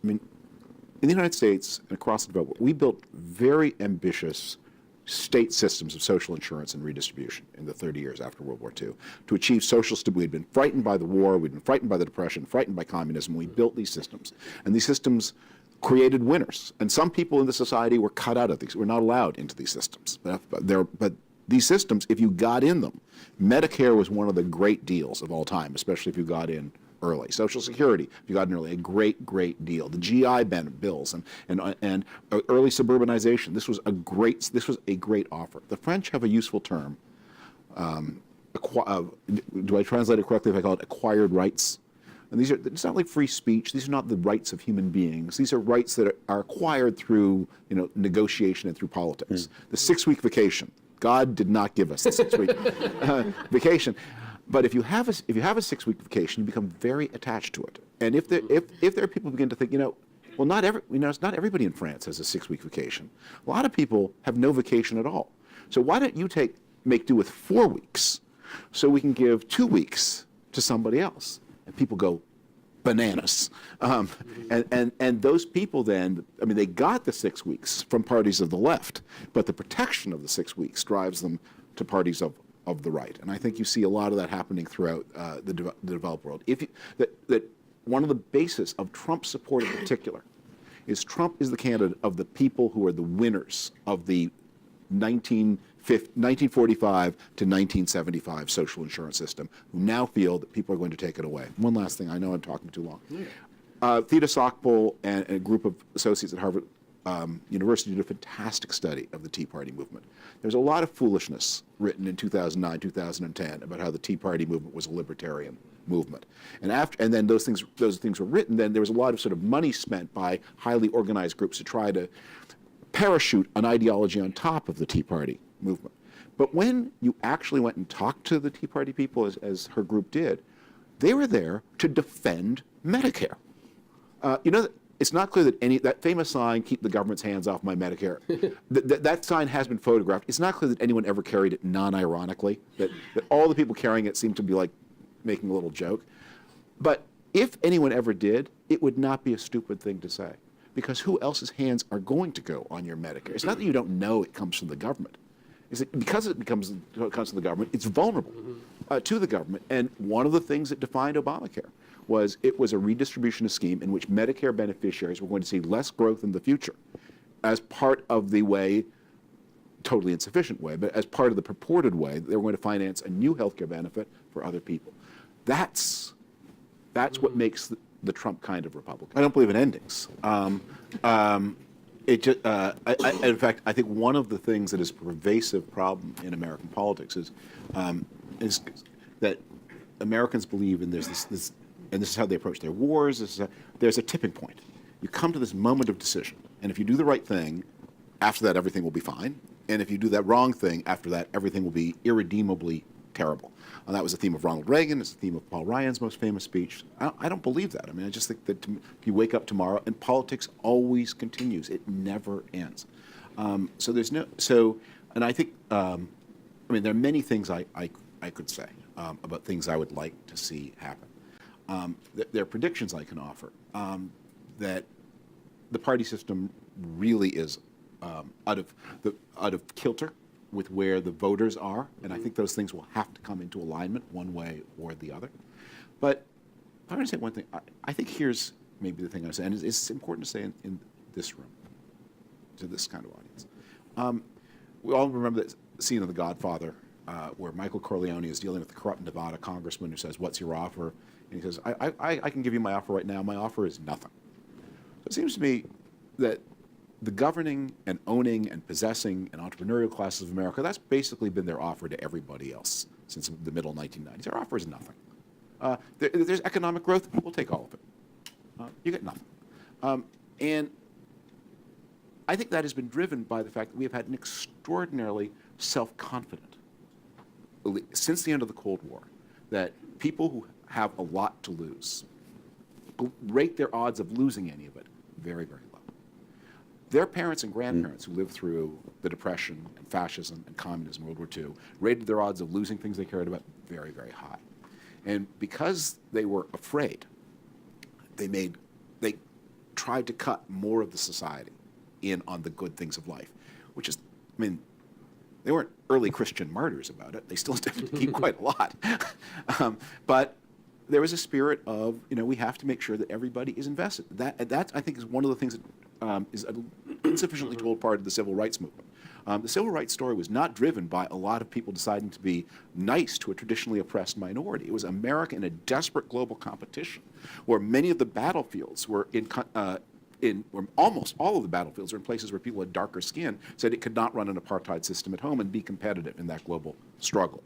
I mean, in the United States and across the developed world, we built very ambitious state systems of social insurance and redistribution in the 30 years after World War II to achieve social stability. We'd been frightened by the war, we'd been frightened by the Depression, frightened by communism. We built these systems. And these systems created winners. And some people in the society were cut out of these. We're not allowed into these systems. But these systems, if you got in them, Medicare was one of the great deals of all time, especially if you got in early. Social Security, if you got in early, a great, great deal. The GI bills and early suburbanization. This was a great offer. The French have a useful term. Do I translate it correctly if I call it acquired rights? And it's not like free speech. These are not the rights of human beings. These are rights that are acquired through negotiation and through politics. The 6-week vacation. God did not give us the 6-week vacation. But if you have a 6-week vacation, you become very attached to it. And if there are people who begin to think, well, it's not everybody in France has a 6-week vacation. A lot of people have no vacation at all. So why don't you make do with 4 weeks, so we can give 2 weeks to somebody else? And people go bananas. And those people then, they got the 6 weeks from parties of the left, but the protection of the 6 weeks drives them to parties of the right. And I think you see a lot of that happening throughout the developed world. That one of the bases of Trump's support in particular is Trump is the candidate of the people who are the winners of the 1945 to 1975 social insurance system, who now feel that people are going to take it away. One last thing, I know I'm talking too long. Theda Sackbull and a group of associates at Harvard University did a fantastic study of the Tea Party movement. There's a lot of foolishness written in 2009, 2010 about how the Tea Party movement was a libertarian movement. And then those things were written, then there was a lot of sort of money spent by highly organized groups to try to parachute an ideology on top of the Tea Party movement. But when you actually went and talked to the Tea Party people, as her group did, they were there to defend Medicare. It's not clear that that famous sign, "Keep the government's hands off my Medicare," that sign has been photographed. It's not clear that anyone ever carried it non-ironically, that all the people carrying it seem to be like making a little joke. But if anyone ever did, it would not be a stupid thing to say, because who else's hands are going to go on your Medicare? It's not that you don't know it comes from the government. Is it because it comes from the government, it's vulnerable to the government. And one of the things that defined Obamacare was it was a redistribution scheme in which Medicare beneficiaries were going to see less growth in the future as part of the way, totally insufficient way, but as part of the purported way that they were going to finance a new healthcare benefit for other people. That's what makes the Trump kind of Republican. I don't believe in endings. In fact, I think one of the things that is a pervasive problem in American politics is that Americans believe, and there's this, and this is how they approach their wars. There's a tipping point. You come to this moment of decision, and if you do the right thing, after that everything will be fine. And if you do that wrong thing, after that everything will be irredeemably terrible. And that was the theme of Ronald Reagan. It's the theme of Paul Ryan's most famous speech. I don't believe that. I just think that if you wake up tomorrow, and politics always continues. It never ends. And I think, there are many things I could say about things I would like to see happen. There are predictions I can offer that the party system really is out of kilter with where the voters are, and I think those things will have to come into alignment one way or the other. But I want to say one thing. I think here's maybe the thing I say, and it's important to say in this room, to this kind of audience. We all remember that scene of The Godfather where Michael Corleone is dealing with the corrupt Nevada congressman who says, "What's your offer?" And he says, I can give you my offer right now. My offer is nothing. So it seems to me that the governing and owning and possessing and entrepreneurial classes of America, that's basically been their offer to everybody else since the middle 1990s. Their offer is nothing. There's economic growth, we'll take all of it. You get nothing. And I think that has been driven by the fact that we have had an extraordinarily self-confident, since the end of the Cold War, that people who have a lot to lose rate their odds of losing any of it very, very low. Their parents and grandparents who lived through the Depression and fascism and communism, World War II, rated their odds of losing things they cared about very, very high. And because they were afraid, they tried to cut more of the society in on the good things of life, which is, I mean, they weren't early Christian martyrs about it. They still did keep quite a lot. But there was a spirit of, we have to make sure that everybody is invested. That I think, is one of the things that is an insufficiently told part of the civil rights movement. The civil rights story was not driven by a lot of people deciding to be nice to a traditionally oppressed minority. It was America in a desperate global competition, where many of the battlefields were where almost all of the battlefields were in places where people had darker skin, said it could not run an apartheid system at home and be competitive in that global struggle.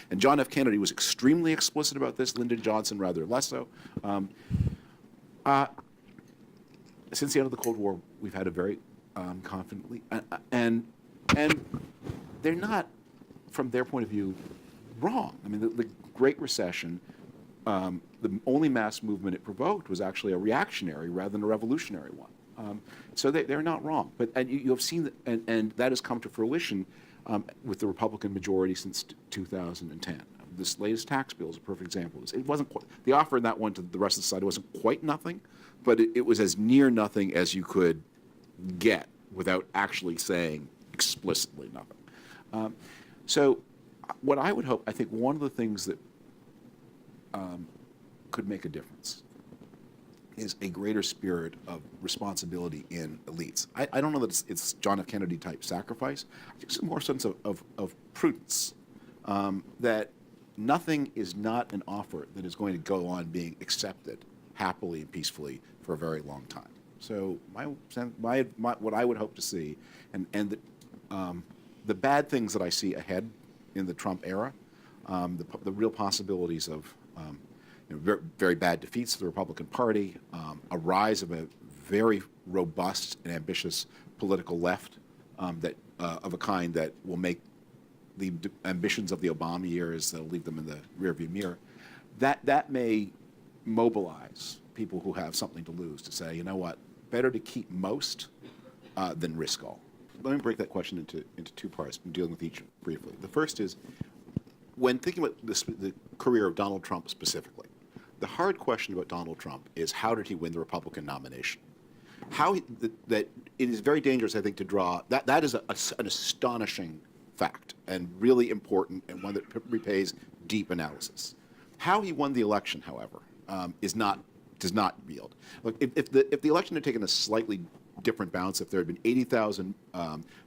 And John F. Kennedy was extremely explicit about this. Lyndon Johnson rather less so. Since the end of the Cold War, we've had a very confidently, and they're not, from their point of view, wrong. I mean, the Great Recession, the only mass movement it provoked was actually a reactionary rather than a revolutionary one. So they're not wrong. And you have seen that, and that has come to fruition with the Republican majority since 2010. This latest tax bill is a perfect example of this. It wasn't quite, the offer in that one to the rest of the society wasn't quite nothing, but it was as near nothing as you could get without actually saying explicitly nothing. So what I would hope, I think one of the things that could make a difference is a greater spirit of responsibility in elites. I don't know that it's John F. Kennedy type sacrifice. I think it's a more sense of prudence, that nothing is not an offer that is going to go on being accepted happily and peacefully for a very long time. So what I would hope to see, and the bad things that I see ahead in the Trump era, the real possibilities of very, very bad defeats of the Republican Party, a rise of a very robust and ambitious political left of a kind that will make the ambitions of the Obama years, that'll leave them in the rearview mirror, that may mobilize people who have something to lose to say, you know what, better to keep most than risk all. Let me break that question into two parts, I'm dealing with each briefly. The first is, when thinking about the career of Donald Trump specifically, the hard question about Donald Trump is, how did he win the Republican nomination? That it is very dangerous, I think, to draw, that is an astonishing fact and really important, and one that repays deep analysis. How he won the election, however, does not yield. Look, if the election had taken a slightly different bounce, if there had been 80,000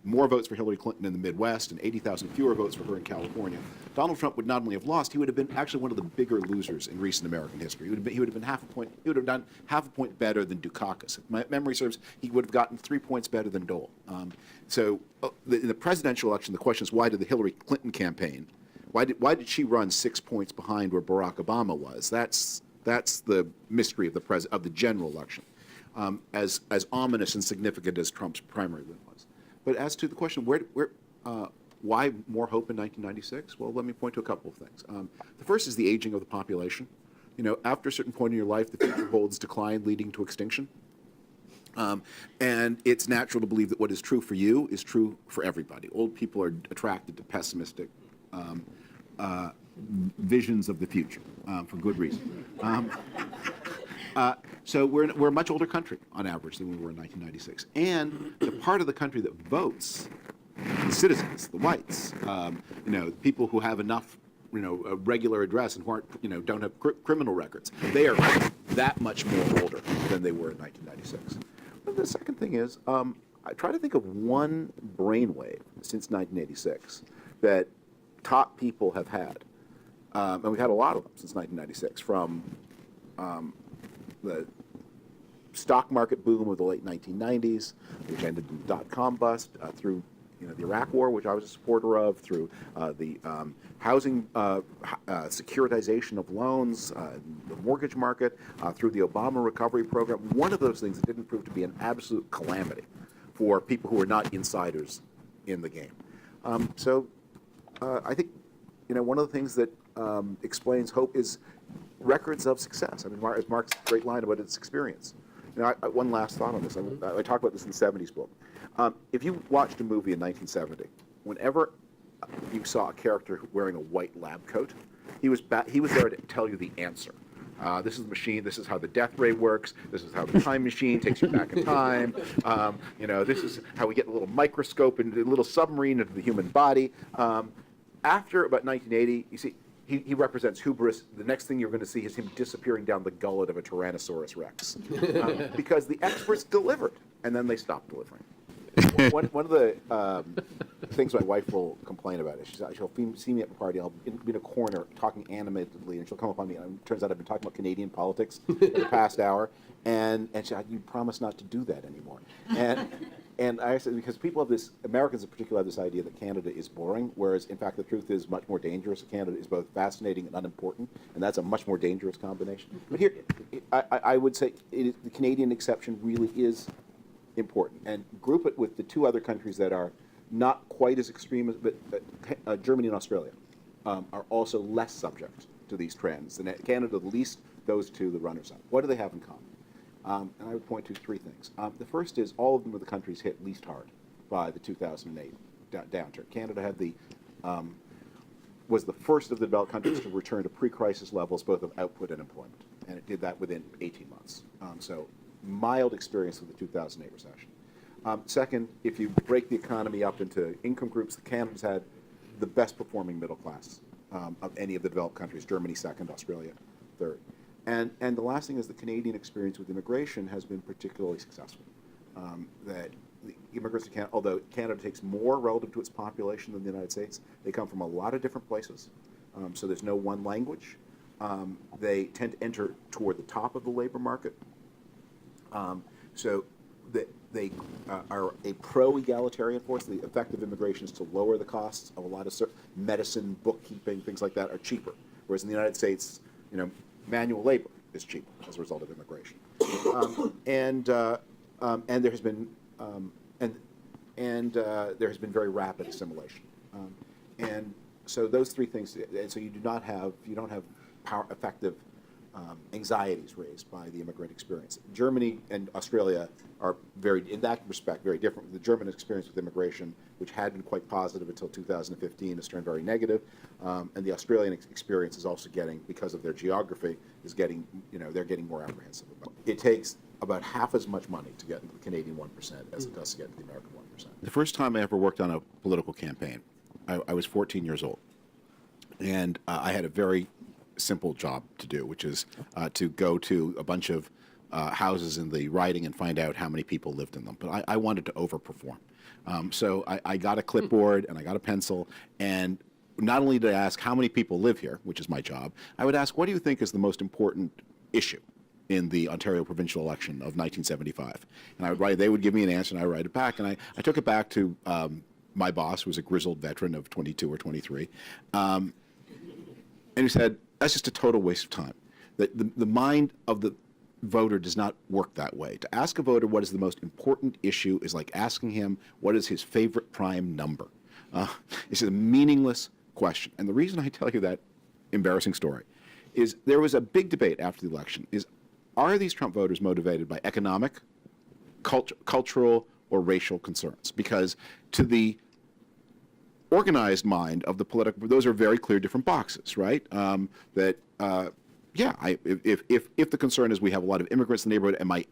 more votes for Hillary Clinton in the Midwest and 80,000 fewer votes for her in California, Donald Trump would not only have lost, he would have been actually one of the bigger losers in recent American history. He would have been half a point. He would have done half a point better than Dukakis. If my memory serves, he would have gotten 3 points better than Dole. In the presidential election, the question is, why did the Hillary Clinton campaign? Why did she run 6 points behind where Barack Obama was? That's the mystery of the general election. As ominous and significant as Trump's primary win was. But as to the question, why more hope in 1996? Well, let me point to a couple of things. The first is the aging of the population. After a certain point in your life, the future holds decline leading to extinction. And it's natural to believe that what is true for you is true for everybody. Old people are attracted to pessimistic visions of the future for good reason. So we're a much older country on average than we were in 1996. And the part of the country that votes, the citizens, the whites, people who have enough, a regular address and who aren't, don't have criminal records, they are that much more older than they were in 1996. But the second thing is, I try to think of one brainwave since 1986 that top people have had. And we've had a lot of them since 1996, from the stock market boom of the late 1990s, which ended in the dot-com bust, through the Iraq War, which I was a supporter of, through the housing securitization of loans, the mortgage market, through the Obama recovery program. One of those things that didn't prove to be an absolute calamity for people who are not insiders in the game. I think one of the things that explains hope is records of success. I mean, as Mark's great line about its experience. One last thought on this. I talk about this in the 70s book. If you watched a movie in 1970, whenever you saw a character wearing a white lab coat, he was there to tell you the answer. This is the machine. This is how the death ray works. This is how the time machine takes you back in time. This is how we get a little microscope and a little submarine into the human body. After about 1980, you see, he represents hubris. The next thing you're going to see is him disappearing down the gullet of a Tyrannosaurus Rex, because the experts delivered, and then they stopped delivering. One of the things my wife will complain about is she'll see me at a party, I'll be in a corner talking animatedly, and she'll come up on me, and it turns out I've been talking about Canadian politics for the past hour, and she said, you promise not to do that anymore. And I said, because people have this, Americans in particular have this idea that Canada is boring, whereas in fact the truth is much more dangerous. Canada is both fascinating and unimportant, and that's a much more dangerous combination. But here, I would say the Canadian exception really is important, and group it with the two other countries that are not quite as extreme as, but Germany and Australia are also less subject to these trends. And Canada, the least, those two, the runners up. What do they have in common? And I would point to three things. The first is all of them were the countries hit least hard by the 2008 downturn. Canada had was the first of the developed countries to return to pre-crisis levels both of output and employment, and it did that within 18 months. So mild experience with the 2008 recession. Second, if you break the economy up into income groups, Canada's had the best performing middle class of any of the developed countries. Germany second, Australia third. And the last thing is the Canadian experience with immigration has been particularly successful. That the immigrants to Canada, although Canada takes more relative to its population than the United States, they come from a lot of different places. So there's no one language. They tend to enter toward the top of the labor market. So that they are a pro-egalitarian force. The effect of immigration is to lower the costs of a lot of medicine, bookkeeping, things like that are cheaper. Whereas in the United States, manual labor is cheaper as a result of immigration. And there has been there has been very rapid assimilation. And so those three things. And so you don't have effective anxieties raised by the immigrant experience. Germany and Australia are in that respect, very different. The German experience with immigration, which had been quite positive until 2015, has turned very negative. And the Australian experience is also because of their geography, they're getting more apprehensive about it. It takes about half as much money to get into the Canadian 1% as it does to get into the American 1%. The first time I ever worked on a political campaign, I was 14 years old. And I had a very simple job to do, which is to go to a bunch of houses in the riding and find out how many people lived in them. But I wanted to overperform. So I got a clipboard and I got a pencil, and not only did I ask how many people live here, which is my job, I would ask, what do you think is the most important issue in the Ontario provincial election of 1975? And I would write, they would give me an answer, and I would write it back. And I took it back to my boss, who was a grizzled veteran of 22 or 23. And he said, that's just a total waste of time. The mind of the voter does not work that way. To ask a voter what is the most important issue is like asking him what is his favorite prime number. It's a meaningless question. And the reason I tell you that embarrassing story is there was a big debate after the election are these Trump voters motivated by economic, cultural, or racial concerns? Because to the organized mind of the political, those are very clear different boxes, right? If the concern is we have a lot of immigrants in the neighborhood and my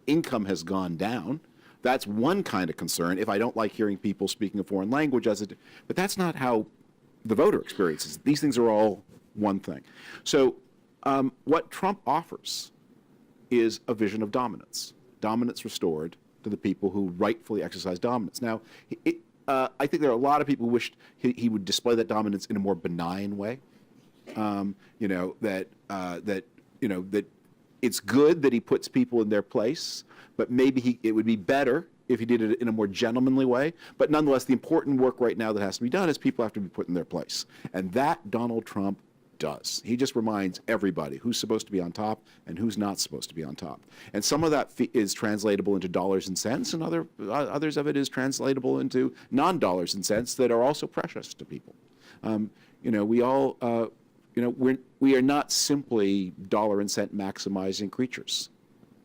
income has gone down, that's one kind of concern. If I don't like hearing people speaking a foreign language, but that's not how the voter experiences. These things are all one thing. So what Trump offers is a vision of dominance restored to the people who rightfully exercise dominance. Now, I think there are a lot of people who wished he would display that dominance in a more benign way. That it's good that he puts people in their place, but maybe it would be better if he did it in a more gentlemanly way. But nonetheless, the important work right now that has to be done is people have to be put in their place. And that Donald Trump does. He just reminds everybody who's supposed to be on top and who's not supposed to be on top. And some of that is translatable into dollars and cents, and others of it is translatable into non-dollars and cents that are also precious to people. We are not simply dollar and cent maximizing creatures.